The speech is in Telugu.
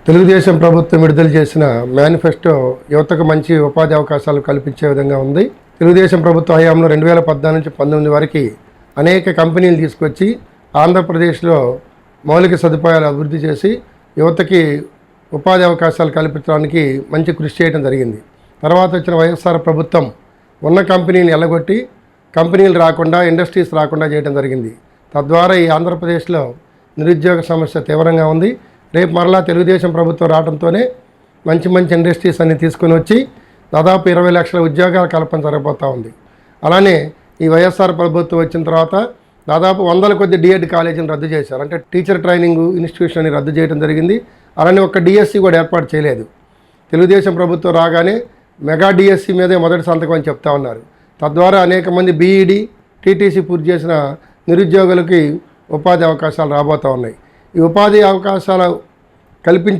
తెలుగుదేశం ప్రభుత్వం విడుదల చేసిన మేనిఫెస్టో యువతకు మంచి ఉపాధి అవకాశాలు కల్పించే విధంగా ఉంది. తెలుగుదేశం ప్రభుత్వ హయాంలో 2014 నుంచి 19 వరకు అనేక కంపెనీలు తీసుకొచ్చి ఆంధ్రప్రదేశ్లో మౌలిక సదుపాయాలు అభివృద్ధి చేసి యువతకి ఉపాధి అవకాశాలు కల్పించడానికి మంచి కృషి చేయడం జరిగింది. తర్వాత వచ్చిన వైఎస్ఆర్ ప్రభుత్వం ఉన్న కంపెనీలు ఎల్లగొట్టి కంపెనీలు రాకుండా, ఇండస్ట్రీస్ రాకుండా చేయడం జరిగింది. తద్వారా ఈ ఆంధ్రప్రదేశ్లో నిరుద్యోగ సమస్య తీవ్రంగా ఉంది. రేపు మరలా తెలుగుదేశం ప్రభుత్వం రావడంతోనే మంచి మంచి ఇండస్ట్రీస్ అన్ని తీసుకొని వచ్చి దాదాపు 20 లక్షల ఉద్యోగాల కల్పన జరగబోతూ ఉంది. అలానే ఈ వైఎస్ఆర్ ప్రభుత్వం వచ్చిన తర్వాత దాదాపు 100 కొద్ది డిఎడ్ కాలేజీని రద్దు చేశారు. అంటే టీచర్ ట్రైనింగ్ ఇన్స్టిట్యూషన్ రద్దు చేయడం జరిగింది. అలానే ఒక్క డిఎస్సి కూడా ఏర్పాటు చేయలేదు. తెలుగుదేశం ప్రభుత్వం రాగానే మెగా డిఎస్సి మీదే మొదటి సంతకం అని చెప్తా ఉన్నారు. తద్వారా అనేక మంది బీఈడి, టీటీసీ పూర్తి చేసిన నిరుద్యోగులకి ఉపాధి అవకాశాలు రాబోతూ ఉన్నాయి. ఈ ఉపాధి అవకాశాలు కల్పించే